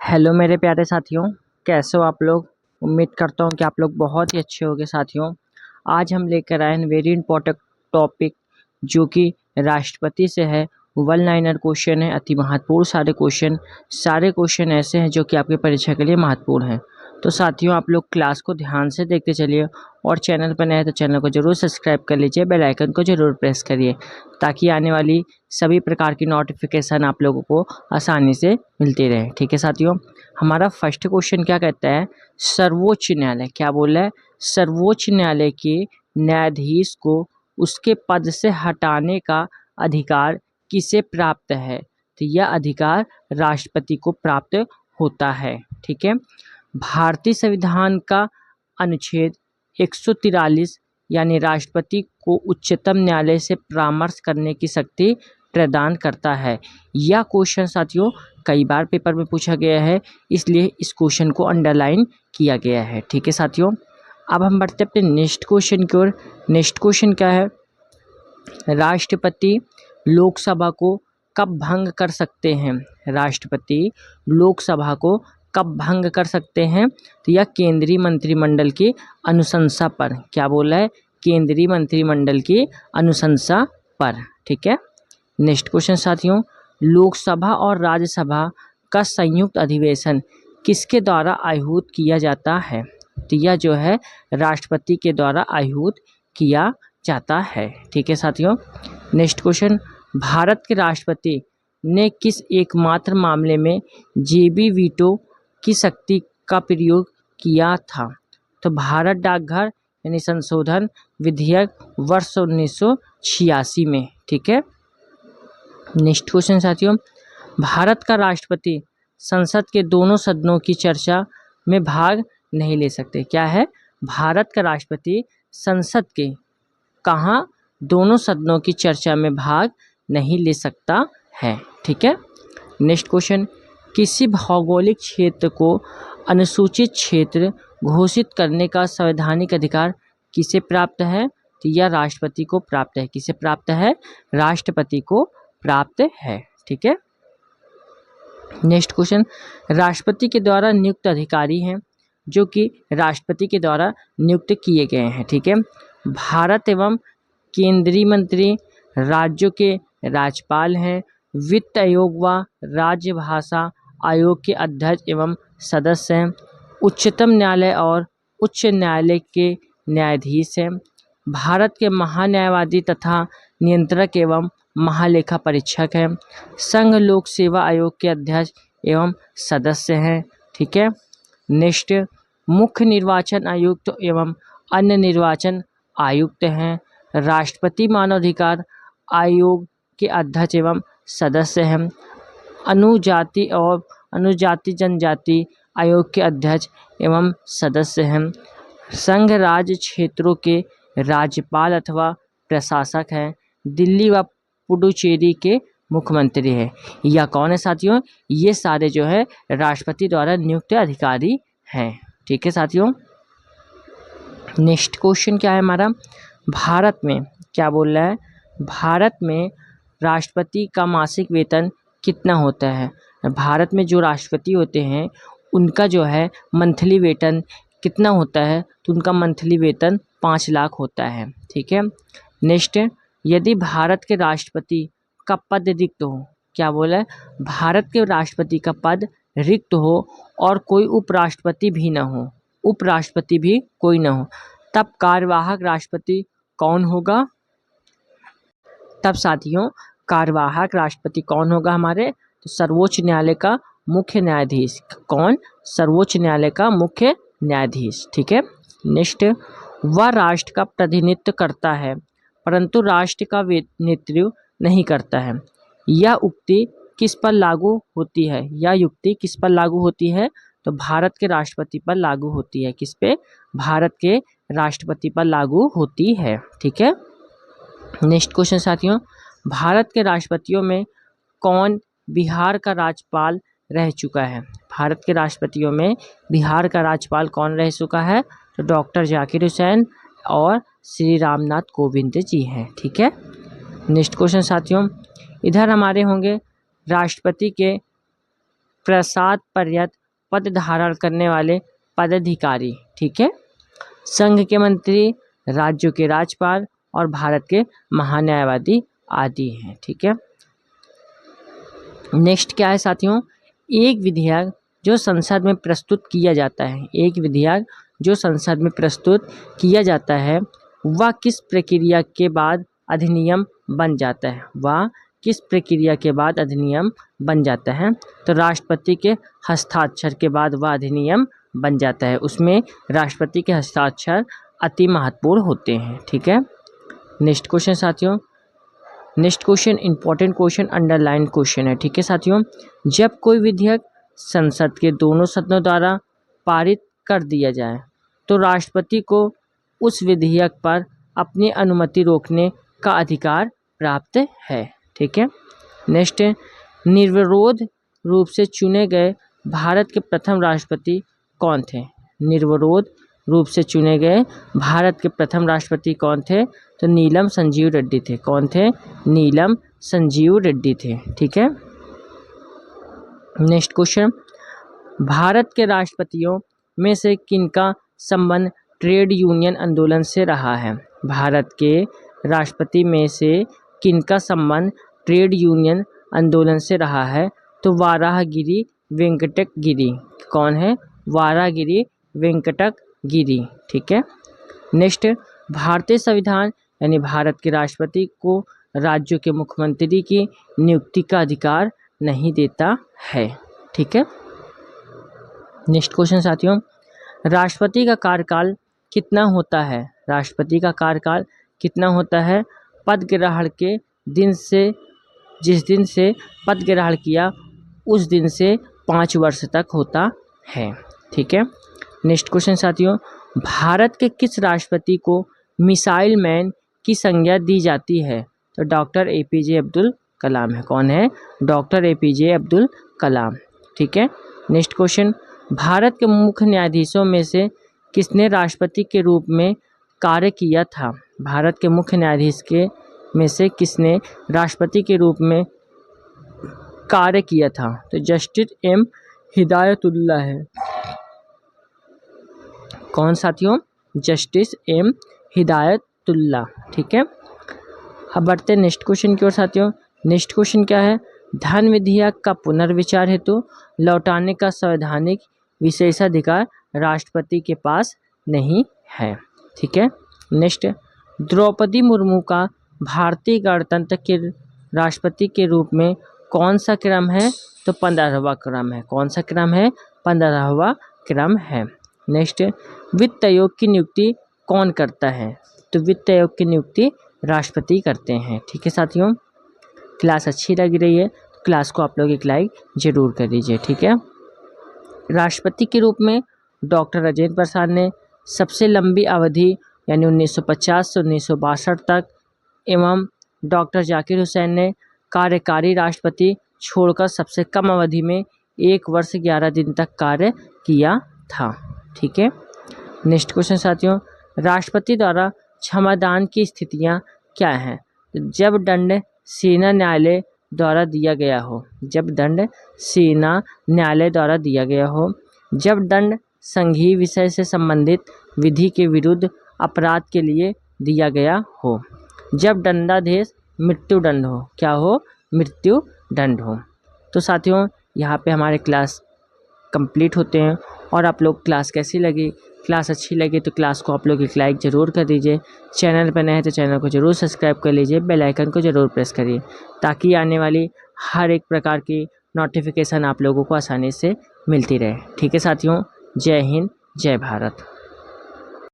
Hello मेरे प्यारे साथियों, कैसे हो आप लोग। उम्मीद करता हूँ कि आप लोग बहुत ही अच्छे होंगे साथियों। आज हम लेकर आए हैं वेरी इंपॉर्टेंट टॉपिक जो कि राष्ट्रपति से है। वन लाइनर क्वेश्चन है, अति महत्वपूर्ण सारे क्वेश्चन ऐसे हैं जो कि आपकी परीक्षा के लिए महत्वपूर्ण हैं। तो साथियों आप लोग क्लास को ध्यान से देखते चलिए और चैनल पर नए हैं तो चैनल को जरूर सब्सक्राइब कर लीजिए, बेल आइकन को जरूर प्रेस करिए ताकि आने वाली सभी प्रकार की नोटिफिकेशन आप लोगों को आसानी से मिलती रहे। ठीक है साथियों, हमारा फर्स्ट क्वेश्चन क्या कहता है, सर्वोच्च न्यायालय क्या बोल रहा है, सर्वोच्च न्यायालय के न्यायाधीश को उसके पद से हटाने का अधिकार किसे प्राप्त है। तो यह अधिकार राष्ट्रपति को प्राप्त होता है। ठीक है, भारतीय संविधान का अनुच्छेद 143 यानी राष्ट्रपति को उच्चतम न्यायालय से परामर्श करने की शक्ति प्रदान करता है। यह क्वेश्चन साथियों कई बार पेपर में पूछा गया है, इसलिए इस क्वेश्चन को अंडरलाइन किया गया है। ठीक है साथियों, अब हम बढ़ते हैं अपने नेक्स्ट क्वेश्चन की ओर। नेक्स्ट क्वेश्चन क्या है, राष्ट्रपति लोकसभा को कब भंग कर सकते हैं। राष्ट्रपति लोकसभा को कब भंग कर सकते हैं, तो यह केंद्रीय मंत्रिमंडल की अनुशंसा पर, क्या बोला है, केंद्रीय मंत्रिमंडल की अनुशंसा पर। ठीक है, नेक्स्ट क्वेश्चन साथियों, लोकसभा और राज्यसभा का संयुक्त अधिवेशन किसके द्वारा आहूत किया जाता है। तो यह जो है राष्ट्रपति के द्वारा आहूत किया जाता है। ठीक है साथियों, नेक्स्ट क्वेश्चन, भारत के राष्ट्रपति ने किस एकमात्र मामले में जेबी वीटो की शक्ति का प्रयोग किया था। तो भारत डाकघर यानी संशोधन विधेयक वर्ष 1986 में। ठीक है, नेक्स्ट क्वेश्चन साथियों, भारत का राष्ट्रपति संसद के दोनों सदनों की चर्चा में भाग नहीं ले सकते। क्या है, भारत का राष्ट्रपति संसद के कहाँ दोनों सदनों की चर्चा में भाग नहीं ले सकता है। ठीक है, नेक्स्ट क्वेश्चन, किसी भौगोलिक क्षेत्र को अनुसूचित क्षेत्र घोषित करने का संवैधानिक अधिकार किसे प्राप्त है। तो यह राष्ट्रपति को प्राप्त है। किसे प्राप्त है, राष्ट्रपति को प्राप्त है। ठीक है, नेक्स्ट क्वेश्चन, राष्ट्रपति के द्वारा नियुक्त अधिकारी हैं जो कि राष्ट्रपति के द्वारा नियुक्त किए गए हैं। ठीक है, भारत एवं केंद्रीय मंत्री राज्यों के राज्यपाल हैं, वित्त आयोग व राज्य भाषा आयोग के अध्यक्ष एवं सदस्य हैं, उच्चतम न्यायालय और उच्च न्यायालय के न्यायाधीश हैं, भारत के महान्यायवादी तथा नियंत्रक एवं महालेखा परीक्षक हैं, संघ लोक सेवा आयोग के अध्यक्ष एवं सदस्य हैं। ठीक है, नेक्स्ट, मुख्य निर्वाचन आयुक्त एवं अन्य निर्वाचन आयुक्त हैं, राष्ट्रपति मानवाधिकार आयोग के अध्यक्ष एवं सदस्य हैं, अनुजाति और अनुजाति जनजाति आयोग के अध्यक्ष एवं सदस्य हैं, संघ राज्य क्षेत्रों के राज्यपाल अथवा प्रशासक हैं, दिल्ली व पुडुचेरी के मुख्यमंत्री हैं। यह कौन है साथियों, ये सारे जो है राष्ट्रपति द्वारा नियुक्त अधिकारी हैं। ठीक है साथियों, नेक्स्ट क्वेश्चन क्या है हमारा, भारत में क्या बोल रहा है, भारत में राष्ट्रपति का मासिक वेतन कितना होता है। भारत में जो राष्ट्रपति होते हैं उनका जो है मंथली वेतन कितना होता है, तो उनका मंथली वेतन 5 लाख होता है। ठीक है, नेक्स्ट, यदि भारत के राष्ट्रपति का पद रिक्त हो, क्या बोला है, भारत के राष्ट्रपति का पद रिक्त हो और कोई उपराष्ट्रपति भी न हो, उपराष्ट्रपति भी कोई न हो, तब कार्यवाहक राष्ट्रपति कौन होगा। तब साथियों कार्यवाहक राष्ट्रपति कौन होगा हमारे, तो सर्वोच्च न्यायालय का मुख्य न्यायाधीश। कौन, सर्वोच्च न्यायालय का मुख्य न्यायाधीश। ठीक है, नेक्स्ट, वह राष्ट्र का प्रतिनिधित्व करता है परंतु राष्ट्र का नेतृत्व नहीं करता है। यह उक्ति किस पर लागू होती है, यह युक्ति किस पर लागू होती है, तो भारत के राष्ट्रपति पर लागू होती है। किस पे, भारत के राष्ट्रपति पर लागू होती है। ठीक है, नेक्स्ट क्वेश्चन साथियों, भारत के राष्ट्रपतियों में कौन बिहार का राज्यपाल रह चुका है। भारत के राष्ट्रपतियों में बिहार का राज्यपाल कौन रह चुका है, तो डॉक्टर जाकिर हुसैन और श्री रामनाथ कोविंद जी हैं। ठीक है, नेक्स्ट क्वेश्चन साथियों, इधर हमारे होंगे राष्ट्रपति के प्रसाद पर्यंत पद धारण करने वाले पदाधिकारी। ठीक है, संघ के मंत्री, राज्यों के राज्यपाल और भारत के महान्यायवादी आदि हैं। ठीक है, नेक्स्ट क्या है साथियों, एक विधेयक जो संसद में प्रस्तुत किया जाता है, एक विधेयक जो संसद में प्रस्तुत किया जाता है वह किस प्रक्रिया के बाद अधिनियम बन जाता है, वह किस प्रक्रिया के बाद अधिनियम बन जाता है? तो राष्ट्रपति के हस्ताक्षर के बाद वह अधिनियम बन जाता है। उसमें राष्ट्रपति के हस्ताक्षर अति महत्वपूर्ण होते हैं। ठीक है, नेक्स्ट क्वेश्चन साथियों, next question important question, underline question है। ठीक है साथियों, जब कोई विधेयक संसद के दोनों सदनों द्वारा पारित कर दिया जाए तो राष्ट्रपति को उस विधेयक पर अपनी अनुमति रोकने का अधिकार प्राप्त है। ठीक है, नेक्स्ट है, निर्विरोध रूप से चुने गए भारत के प्रथम राष्ट्रपति कौन थे? निर्विरोध रूप से चुने गए भारत के प्रथम राष्ट्रपति कौन थे? तो नीलम संजीव रेड्डी थे। कौन थे? नीलम संजीव रेड्डी थे। ठीक है, नेक्स्ट क्वेश्चन, भारत के राष्ट्रपतियों में से किनका संबंध ट्रेड यूनियन आंदोलन से रहा है? भारत के राष्ट्रपति में से किनका संबंध ट्रेड यूनियन आंदोलन से रहा है? तो वाराहगिरी वेंकटगिरी। कौन है? वाराहगिरी वेंकटगिरी। ठीक है, नेक्स्ट, भारतीय संविधान यानी भारत के राष्ट्रपति को राज्यों के मुख्यमंत्री की नियुक्ति का अधिकार नहीं देता है। ठीक है, नेक्स्ट क्वेश्चन साथियों, राष्ट्रपति का कार्यकाल कितना होता है? राष्ट्रपति का कार्यकाल कितना होता है? पद ग्रहण के दिन से, जिस दिन से पद ग्रहण किया उस दिन से 5 वर्ष तक होता है। ठीक है, नेक्स्ट क्वेश्चन साथियों, भारत के किस राष्ट्रपति को मिसाइल मैन की संज्ञा दी जाती है? तो डॉक्टर APJ अब्दुल कलाम है। कौन है? Doctor APJ Abdul Kalam. ठीक है, नेक्स्ट क्वेश्चन, भारत के मुख्य न्यायाधीशों में से किसने राष्ट्रपति के रूप में कार्य किया था? भारत के मुख्य न्यायाधीश के में से किसने राष्ट्रपति के रूप में कार्य किया था? तो जस्टिस M हिदायतुल्ला है। कौन साथियों? Justice M Hidayatullah. ठीक है, अब बढ़ते हैं नेक्स्ट क्वेश्चन की ओर साथियों। नेक्स्ट क्वेश्चन क्या है? धन विधेयक का पुनर्विचार हेतु लौटाने का संवैधानिक विशेषाधिकार राष्ट्रपति के पास नहीं है। ठीक है, नेक्स्ट, द्रौपदी मुर्मू का भारतीय गणतंत्र के राष्ट्रपति के रूप में कौन सा क्रम है? तो 15वां क्रम है। कौन सा क्रम है? 15वां क्रम है। नेक्स्ट, वित्त आयोग की नियुक्ति कौन करता है? तो वित्त आयोग की नियुक्ति राष्ट्रपति करते हैं। ठीक है साथियों, क्लास अच्छी लग रही है तो क्लास को आप लोग एक लाइक जरूर कर दीजिए। ठीक है, राष्ट्रपति के रूप में डॉक्टर राजेंद्र प्रसाद ने सबसे लंबी अवधि यानी 1950 से 1962 तक एवं डॉक्टर जाकिर हुसैन ने कार्यकारी राष्ट्रपति छोड़कर सबसे कम अवधि में 1 वर्ष 11 दिन तक कार्य किया था। ठीक है, नेक्स्ट क्वेश्चन साथियों, राष्ट्रपति द्वारा क्षमादान की स्थितियां क्या हैं? जब दंड सेना न्यायालय द्वारा दिया गया हो, जब दंड सेना न्यायालय द्वारा दिया गया हो, जब दंड संघीय विषय से संबंधित विधि के विरुद्ध अपराध के लिए दिया गया हो, जब दंडादेश मृत्यु दंड हो। क्या हो? मृत्यु दंड हो। तो साथियों, यहाँ पे हमारे क्लास कंप्लीट होते हैं। और आप लोग क्लास कैसी लगी? क्लास अच्छी लगी तो क्लास को आप लोग एक लाइक ज़रूर कर दीजिए। चैनल पर नए हैं तो चैनल को ज़रूर सब्सक्राइब कर लीजिए, बेल आइकन को ज़रूर प्रेस करिए ताकि आने वाली हर एक प्रकार की नोटिफिकेशन आप लोगों को आसानी से मिलती रहे। ठीक है साथियों, जय हिंद, जय भारत।